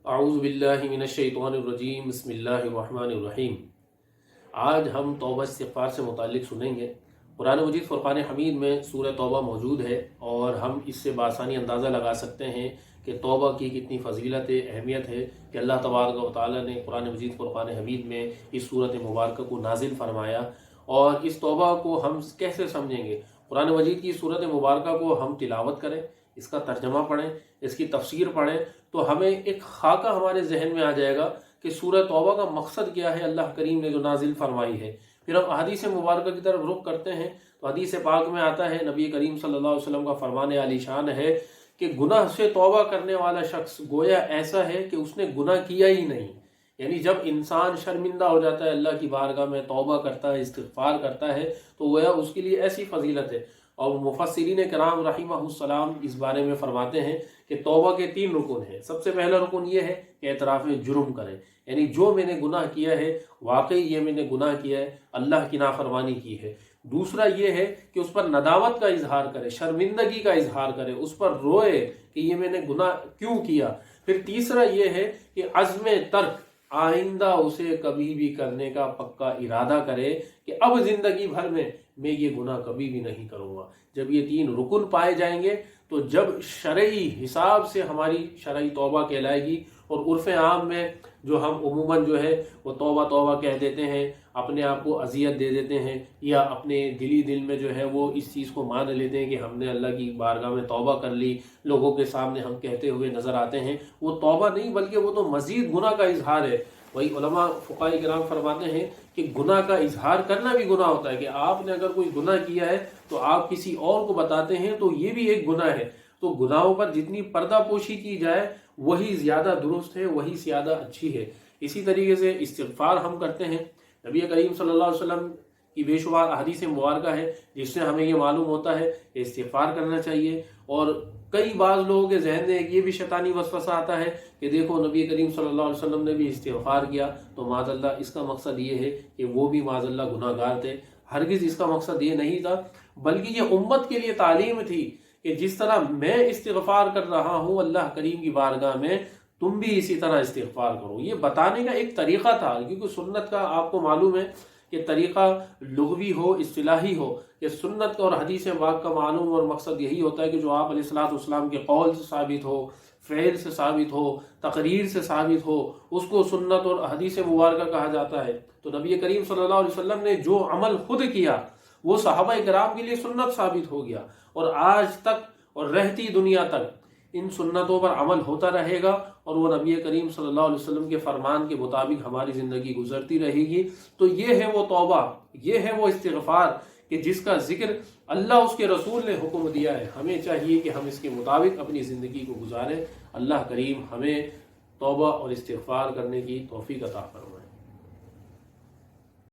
اعوذ باللہ من الشیطان الرجیم بسم اللہ الرحمن الرحیم۔ آج ہم توبہ استغفار سے متعلق سنیں گے۔ قرآن مجید فرقان حمید میں سورہ توبہ موجود ہے اور ہم اس سے بآسانی اندازہ لگا سکتے ہیں کہ توبہ کی کتنی فضیلت اہمیت ہے کہ اللہ تبارک و تعالی نے قرآن مجید فرقان حمید میں اس صورت مبارکہ کو نازل فرمایا۔ اور اس توبہ کو ہم کیسے سمجھیں گے؟ قرآن مجید کی صورت مبارکہ کو ہم تلاوت کریں، اس کا ترجمہ پڑھیں، اس کی تفسیر پڑھیں تو ہمیں ایک خاکہ ہمارے ذہن میں آ جائے گا کہ سورہ توبہ کا مقصد کیا ہے، اللہ کریم نے جو نازل فرمائی ہے۔ پھر ہم حدیث مبارکہ کی طرف رخ کرتے ہیں تو حدیث پاک میں آتا ہے، نبی کریم صلی اللہ علیہ وسلم کا فرمان عالی شان ہے کہ گناہ سے توبہ کرنے والا شخص گویا ایسا ہے کہ اس نے گناہ کیا ہی نہیں۔ یعنی جب انسان شرمندہ ہو جاتا ہے، اللہ کی بارگاہ میں توبہ کرتا ہے، استغفار کرتا ہے، تو گویا اس کے لیے ایسی فضیلت ہے۔ اور مفسرین کرام رحمہ السلام اس بارے میں فرماتے ہیں کہ توبہ کے 3 رکن ہیں۔ سب سے پہلا رکن یہ ہے کہ اعتراف جرم کریں، یعنی جو میں نے گناہ کیا ہے واقعی یہ میں نے گناہ کیا ہے، اللہ کی نافرمانی کی ہے۔ دوسرا یہ ہے کہ اس پر ندامت کا اظہار کرے، شرمندگی کا اظہار کرے، اس پر روئے کہ یہ میں نے گناہ کیوں کیا۔ پھر تیسرا یہ ہے کہ عزم ترک، آئندہ اسے کبھی بھی کرنے کا پکا ارادہ کرے کہ اب زندگی بھر میں یہ گناہ کبھی بھی نہیں کروں گا۔ جب یہ 3 رکن پائے جائیں گے تو جب شرعی حساب سے ہماری شرعی توبہ کہلائے گی۔ اور عرف عام میں جو ہم عموماً جو ہے وہ توبہ توبہ کہہ دیتے ہیں، اپنے آپ کو اذیت دے دیتے ہیں، یا اپنے دل میں جو ہے وہ اس چیز کو مان لیتے ہیں کہ ہم نے اللہ کی بارگاہ میں توبہ کر لی، لوگوں کے سامنے ہم کہتے ہوئے نظر آتے ہیں، وہ توبہ نہیں بلکہ وہ تو مزید گناہ کا اظہار ہے۔ وہی علماء فقہاء کرام فرماتے ہیں کہ گناہ کا اظہار کرنا بھی گناہ ہوتا ہے، کہ آپ نے اگر کوئی گناہ کیا ہے تو آپ کسی اور کو بتاتے ہیں تو یہ بھی ایک گناہ ہے۔ تو گناہوں پر جتنی پردہ پوشی کی جائے وہی زیادہ درست ہے، وہی زیادہ اچھی ہے۔ اسی طریقے سے استغفار ہم کرتے ہیں۔ نبی کریم صلی اللہ علیہ وسلم کی بے شمار احادیث مبارکہ ہے جس سے ہمیں یہ معلوم ہوتا ہے کہ استغفار کرنا چاہیے۔ اور کئی بعض لوگوں کے ذہن میں یہ بھی شیطانی وسوسہ آتا ہے کہ دیکھو نبی کریم صلی اللہ علیہ وسلم نے بھی استغفار کیا تو معاذ اللہ اس کا مقصد یہ ہے کہ وہ بھی معاذ اللہ گناہ گار تھے۔ ہرگز اس کا مقصد یہ نہیں تھا، بلکہ یہ امت کے لیے تعلیم تھی کہ جس طرح میں استغفار کر رہا ہوں اللہ کریم کی بارگاہ میں، تم بھی اسی طرح استغفار کرو۔ یہ بتانے کا ایک طریقہ تھا، کیونکہ سنت کا آپ کو معلوم ہے کہ طریقہ لغوی ہو، اصطلاحی ہو، کہ سنت اور حدیث پاک کا معلوم اور مقصد یہی ہوتا ہے کہ جو آپ علیہ الصلوۃ والسلام کے قول سے ثابت ہو، فعل سے ثابت ہو، تقریر سے ثابت ہو، اس کو سنت اور حدیث مبارکہ کہا جاتا ہے۔ تو نبی کریم صلی اللہ علیہ وسلم نے جو عمل خود کیا وہ صحابہ کرام کے لیے سنت ثابت ہو گیا، اور آج تک اور رہتی دنیا تک ان سنتوں پر عمل ہوتا رہے گا، اور وہ نبی کریم صلی اللہ علیہ وسلم کے فرمان کے مطابق ہماری زندگی گزرتی رہے گی۔ تو یہ ہے وہ توبہ، یہ ہے وہ استغفار کہ جس کا ذکر اللہ اس کے رسول نے حکم دیا ہے۔ ہمیں چاہیے کہ ہم اس کے مطابق اپنی زندگی کو گزاریں۔ اللہ کریم ہمیں توبہ اور استغفار کرنے کی توفیق عطا فرمائے۔